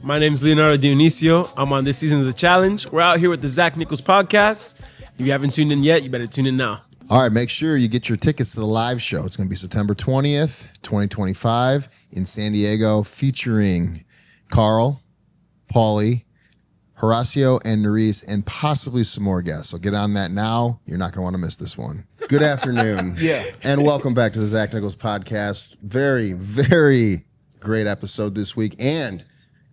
My name's Leonardo Dionicio. I'm on this season of The Challenge. We're out here with the Zach Nichols podcast. If you haven't tuned in yet, you better tune in now. All right, make sure you get your tickets to the live show. It's going to be September 20th, 2025 in San Diego, featuring Carl, Paulie, Horacio, and Nerys, and possibly some more guests. So get on that now. You're not going to want to miss this one. Good afternoon. Yeah. And welcome back to the Zach Nichols podcast. Very, very great episode this week. And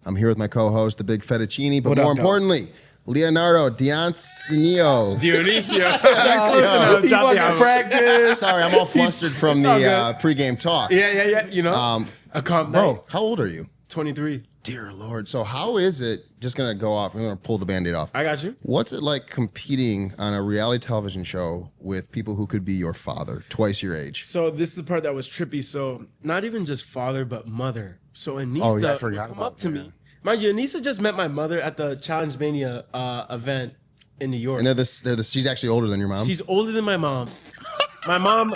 I'm here with my co-host, the Big Fettuccine, but more importantly, Leonardo Dionisio. He fucking practice. Sorry, I'm all flustered from the pregame talk. Yeah. You know, Bro, how old are you? 23. Dear Lord. So how is it, just going to go off, I'm going to pull the Band-Aid off. I got you. What's it like competing on a reality television show with people who could be your father, twice your age? So this is the part that was trippy. So not even just father, but mother. So Aneesa I forgot come about up to that. me. Mind you, Aneesa just met my mother at the Challenge Mania event in New York. And she's actually older than your mom? She's older than my mom. My mom,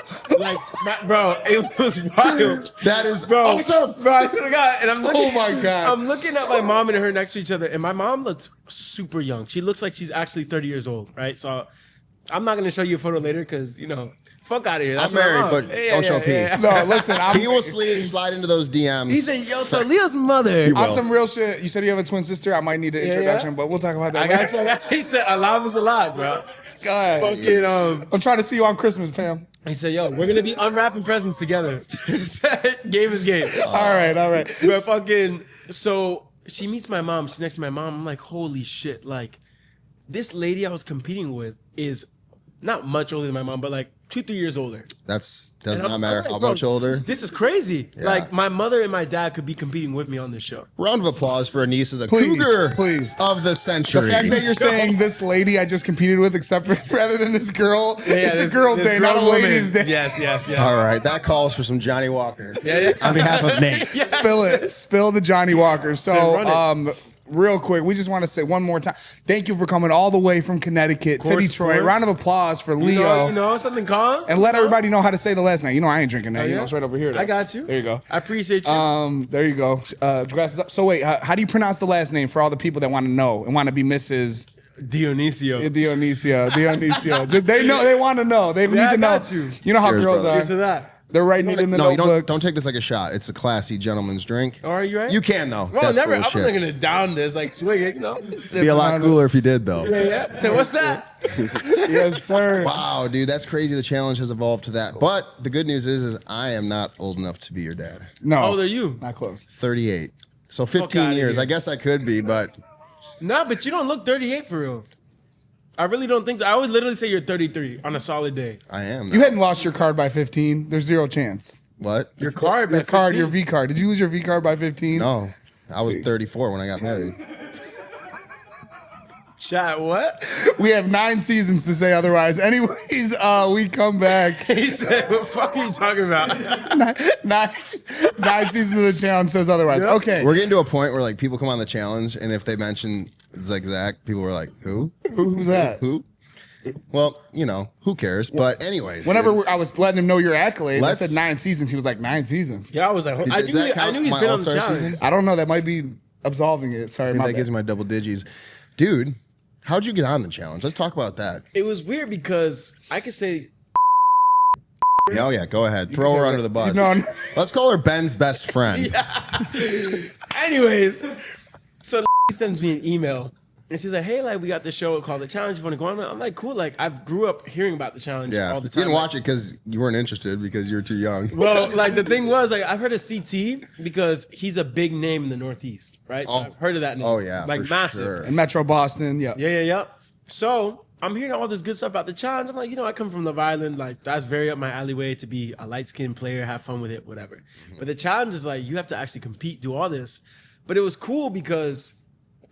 bro, it was wild. That is awesome. Bro, I swear to God. And I'm looking, Oh my God. I'm looking at my mom and her next to each other, and my mom looks super young. She looks like she's actually 30 years old, right? So I'm not going to show you a photo later because, you know, fuck out of here. That's I'm married, my mom. but don't show P. No, listen. He will slide into those DMs. He said, yo, so Leo's mother. will. On some real shit, you said you have a twin sister. I might need an introduction, but we'll talk about that I later. got you. He said, alive is alive, bro. God. Fucking, I'm trying to see you on Christmas, fam. he said, yo, we're going to be unwrapping presents together. Game is game. All right. But fucking, so she meets my mom. She's next to my mom. I'm like, holy shit. Like, this lady I was competing with is not much older than my mom, but like 2-3 years older. Does And not I'm matter like, how bro, much older. This is crazy. Yeah. Like, my mother and my dad could be competing with me on this show. Round of applause for Aneesa, the Please, cougar please. of the century. The fact that you're saying this lady I just competed with, except for rather than this girl, it's a girl's day, not a ladies' day. Yes. All right, that calls for some Johnny Walker. Yeah. On behalf of Nate. Yes. Spill the Johnny Walker. run So, real quick, we just want to say one more time, thank you for coming all the way from Connecticut to Detroit. course. Round of applause for Leo. You know something calls? And let everybody know how to say the last name. You know I ain't drinking that. You yeah? know it's right over here. Though. I got you. There you go. I appreciate you. There you go. Glasses up. So wait, how do you pronounce the last name for all the people that want to know and want to be Mrs. Dionicio. Dionicio. They know. They want to know. They need to know. got you. You know how Cheers, girls bro. are. Cheers to that. They're writing it in the No, you notebook. don't take this like a shot. It's a classy gentleman's drink. Oh, are you right? You can though. Well, That's never. I'm bullshit. not going to down this, like swing it, you know? Be a lot cooler if you did though. Yeah. So what's that? Yes, sir. Wow, dude, that's crazy. The challenge has evolved to that. But the good news is I am not old enough to be your dad. No. How old are you? Not close. 38. So outta 15 years. here. I guess I could be, but Nah, but you don't look 38 for real. I really don't think so. I would literally say you're 33 on a solid day. I am. You hadn't lost your card by 15. There's zero chance. What? Your card, Your card, your V card. Did you lose your V card by 15? No. I was 34 when I got married. Chat, what? We have 9 seasons to say otherwise. Anyways, we come back. He said, what the fuck are you talking about? nine seasons of the challenge says otherwise. Yep. Okay. We're getting to a point where like people come on the challenge and if they mention Zach, people were like, who? Who's that? Who? Well, you know, who cares? But anyways. Whenever dude, I was letting him know your accolades, Let's- I said 9 seasons. He was like, 9 seasons. Yeah, I was like, I Does that knew count he's my been on the All-Star challenge. season? I don't know. That might be absolving it. Sorry, my that bad. gives me my double digits. Dude, how'd you get on the challenge? Let's talk about that. It was weird because I could say, Hell yeah, go ahead. Throw say her that. under the bus. No. Let's call her Ben's best friend. anyways, so he sends me an email and she's like, hey, like we got this show called The Challenge. You want to go on? I'm like, cool. Like I grew up hearing about The Challenge Yeah. all the You time. didn't watch it because you weren't interested because you were too young. Well, like the thing was, like I've heard of CT because he's a big name in the Northeast, right? So I've heard of that name. Oh, yeah, like for massive. sure. In Metro Boston, yeah. Yeah. So I'm hearing all this good stuff about the challenge. I'm like, you know, I come from Love Island. Like that's very up my alleyway to be a light skinned player, have fun with it, whatever. Mm-hmm. But the challenge is like you have to actually compete, do all this. But it was cool because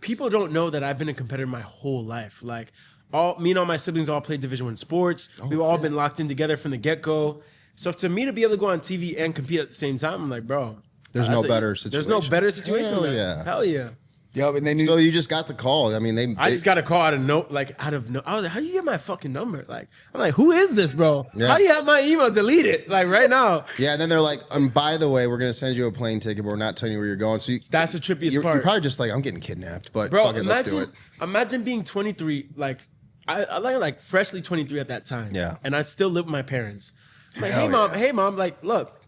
people don't know that I've been a competitor my whole life. Like me and all my siblings all played Division I sports. We've all been locked in together from the get go. So to me to be able to go on TV and compete at the same time, I'm like, bro, There's no better situation. There's no better situation Hell than that. yeah. Hell yeah. Yep, and they knew. So you just got the call. I mean, I just got a call out of no. I was like, how do you get my fucking number? Like, I'm like, who is this, bro? Yeah. How do you have my email? Delete it, like right now. Yeah, and then they're like, and by the way, we're gonna send you a plane ticket, but we're not telling you where you're going. So That's the trippiest you're part. probably just like, I'm getting kidnapped, but Bro, fuck it, let's do it. Imagine being 23, like I like freshly 23 at that time. Yeah. And I still live with my parents. I'm like, Hell hey mom, like, look,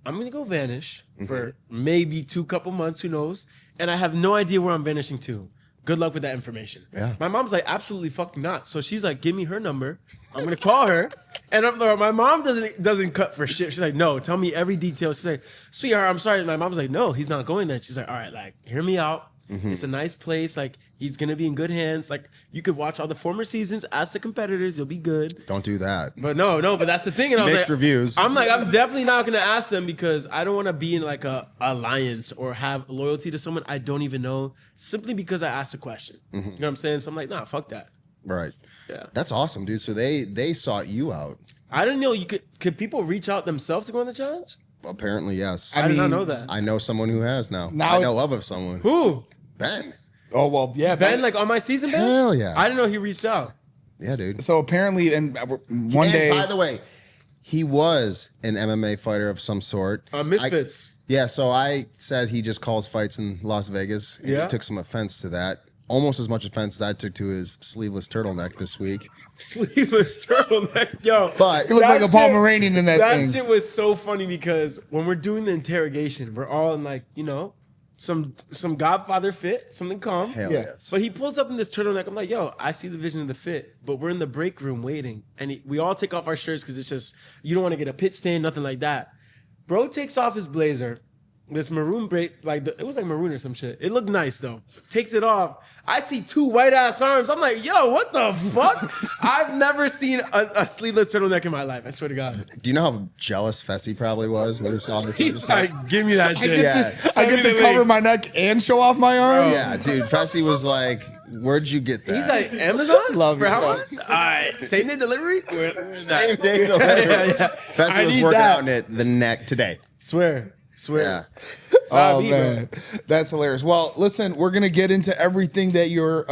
I'm gonna go vanish for maybe 2 couple months, who knows? And I have no idea where I'm vanishing to. Good luck with that information. Yeah. My mom's like, absolutely fucking not. So she's like, give me her number. I'm gonna call her. And my mom doesn't cut for shit. She's like, no, tell me every detail. She's like, sweetheart, I'm sorry. And my mom's like, no, he's not going there. She's like, all right, like, hear me out. It's a nice place. Like, he's gonna be in good hands. Like, you could watch all the former seasons, ask the competitors, you'll be good. Don't do that. But but that's the thing. And I was Mixed like, reviews. I'm like, I'm definitely not gonna ask them because I don't want to be in like a alliance or have loyalty to someone I don't even know simply because I asked a question. You know what I'm saying? So I'm like, nah, fuck that. Right. Yeah. That's awesome, dude. So they sought you out. I didn't know could people reach out themselves to go on the challenge? Apparently, yes. I did not know that. I know someone who has now. Now- I know of someone. Who? Ben. Oh well, yeah, Ben, like on my season, Ben? Hell yeah. I didn't know he reached out. Yeah, dude. So apparently, and one And day, by the way, he was an MMA fighter of some sort. Misfits. Yeah, so I said he just calls fights in Las Vegas. And Yeah. he took some offense to that. Almost as much offense as I took to his sleeveless turtleneck this week. Sleeveless turtleneck, yo. But it looked like a shit- Pomeranian in that thing. That shit was so funny because when we're doing the interrogation, we're all in like, some Godfather fit, something calm. hell Yeah. yes. But he pulls up in this turtleneck. I'm like, yo, I see the vision of the fit, but we're in the break room waiting. And we all take off our shirts because it's just, you don't want to get a pit stain, nothing like that. Bro takes off his blazer, this maroon it was like maroon or some shit. It looked nice though. Takes it off. I see 2 white ass arms. I'm like, yo, what the fuck? I've never seen a sleeveless turtleneck in my life. I swear to God. Do you know how jealous Fessy probably was when he saw this He's episode? like, give me that shit. I get to cover my neck and show off my arms. Yeah, dude. Fessy was like, where'd you get that? He's like, Amazon? Love For you, how Fess. much? All right. Same day delivery? Same day delivery. Fessy I was need working that. out in the neck today. Swear. Yeah. Oh Sabi, bro. man, that's hilarious. Well, listen, we're gonna get into everything that your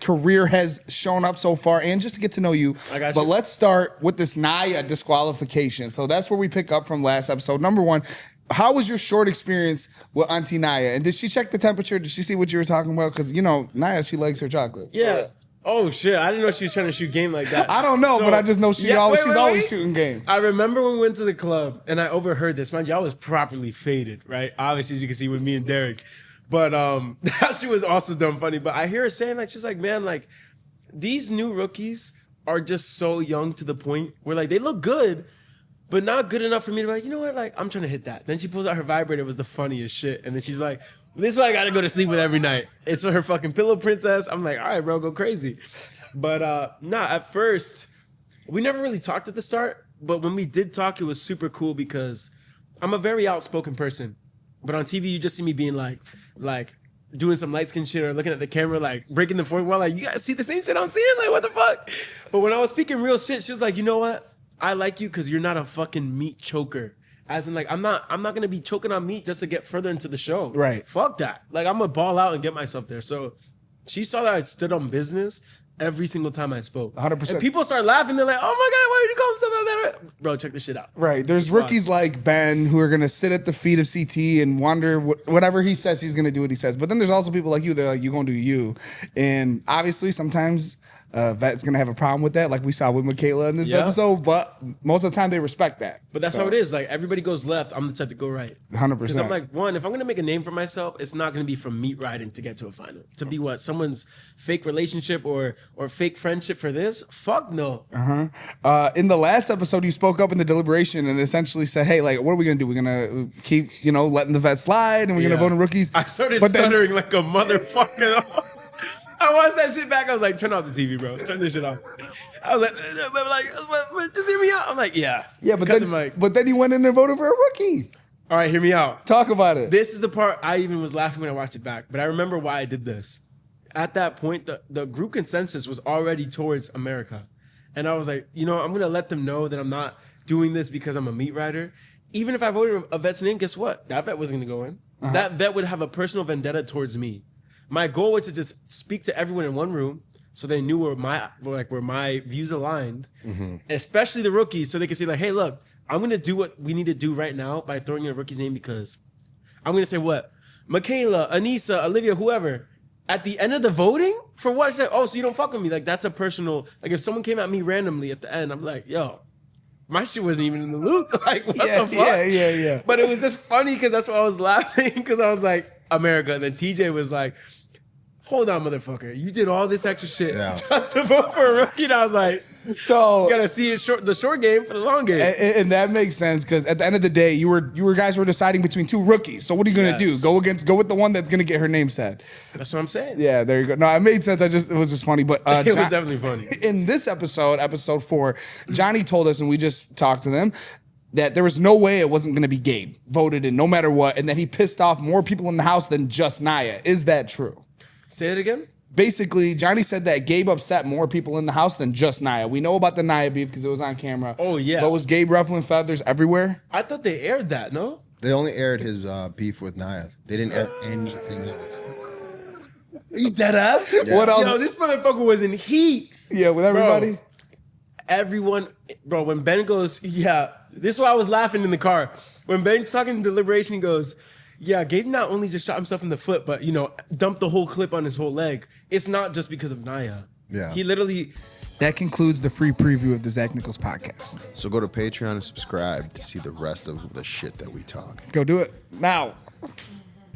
career has shown up so far, and just to get to know you. I got But you. let's start with this Naya disqualification. So that's where we pick up from last episode. Number one, how was your short experience with Auntie Naya? And did she check the temperature? Did she see what you were talking about? Because Naya, she likes her chocolate. Yeah. Oh shit! I didn't know she was trying to shoot game like that. I don't know, but I just know she's always shooting game. I remember when we went to the club and I overheard this. Mind you, I was properly faded, right? Obviously, as you can see with me and Derek. But that shit was also dumb funny. But I hear her saying like, she's like, man, like these new rookies are just so young to the point where like they look good, but not good enough for me to be like, you know what? Like I'm trying to hit that. Then she pulls out her vibrator. It was the funniest shit. And then she's like, this is what I gotta go to sleep with every night. It's her fucking pillow princess. I'm like, all right, bro, go crazy. But at first, we never really talked at the start. But when we did talk, it was super cool because I'm a very outspoken person. But on TV, you just see me being like doing some light skin shit or looking at the camera, like breaking the fourth wall, like, you guys see the same shit I'm seeing? Like, what the fuck? But when I was speaking real shit, she was like, you know what? I like you because you're not a fucking meat choker. As in, like, I'm not gonna be choking on meat just to get further into the show. Right. Fuck that. Like, I'm gonna ball out and get myself there. So she saw that I stood on business every single time I spoke. 100%. And people start laughing. They're like, oh my God, why did you call him something like that? Bro, check this shit out. Right. There's rookies like Ben who are going to sit at the feet of CT and wonder whatever he says, he's going to do what he says. But then there's also people like you that are like, you're going to do you. And obviously sometimes Vet's going to have a problem with that, like we saw with Michaela in this Yeah. episode. But most of the time they respect that. But that's how it is. Like, everybody goes left. I'm the type to go right. 100%. Because I'm like, one, if I'm going to make a name for myself, it's not going to be from meat riding to get to a final. To be what? Someone's fake relationship or fake friendship for this? Fuck no. In the last episode, you spoke up in the deliberation and essentially said, hey, like, what are we going to do? We're going to keep, letting the vet slide and we're going to vote in rookies. I started But then- stuttering like a motherfucker. I watched that shit back. I was like, turn off the TV, bro. Turn this shit off. I was like, just hear me out. I'm like, yeah. Yeah, but Cut the mic. then he went in and voted for a rookie. All right, hear me out. Talk about it. This is the part I even was laughing when I watched it back. But I remember why I did this. At that point, the group consensus was already towards America. And I was like, I'm going to let them know that I'm not doing this because I'm a meat rider. Even if I voted a vet's name, guess what? That vet wasn't going to go in. That vet would have a personal vendetta towards me. my goal was to just speak to everyone in one room so they knew where my views aligned, especially the rookies, so they could say like, hey, look, I'm going to do what we need to do right now by throwing in a rookie's name because I'm going to say what? Michaela, Aneesa, Olivia, whoever. At the end of the voting, for what? Like, oh, so you don't fuck with me. Like, that's a personal... Like, if someone came at me randomly at the end, I'm like, yo, my shit wasn't even in the loop. Like, what the fuck? Yeah. But it was just funny because that's why I was laughing because I was like, America. And then TJ was like, hold on, motherfucker. You did all this extra shit just to vote for a rookie. And I was like, so you gotta see it the short game for the long game. And that makes sense because at the end of the day, you guys were deciding between two rookies. So what are you gonna do? Go with the one that's gonna get her name said. That's what I'm saying. Yeah, there you go. No, it made sense. It was just funny. But it was definitely funny. In this episode 4, Johnny told us, and we just talked to them, that there was no way it wasn't going to be Gabe voted in no matter what, and that he pissed off more people in the house than just Nia. Is that true? Say it again? Basically, Johnny said that Gabe upset more people in the house than just Nia. We know about the Nia beef because it was on camera. Oh, yeah. But was Gabe ruffling feathers everywhere? I thought they aired that, no? They only aired his beef with Nia. They didn't air anything else. Are you dead ass? Yeah. What else? Yo, this motherfucker was in heat. Yeah, with everybody? Bro, everyone, bro, when Ben goes, yeah, this is why I was laughing in the car. When Ben's talking deliberation, he goes, yeah, Gabe not only just shot himself in the foot, but, dumped the whole clip on his whole leg. It's not just because of Nia. Yeah. He literally... That concludes the free preview of the Zach Nichols podcast. So go to Patreon and subscribe to see the rest of the shit that we talk. Go do it now.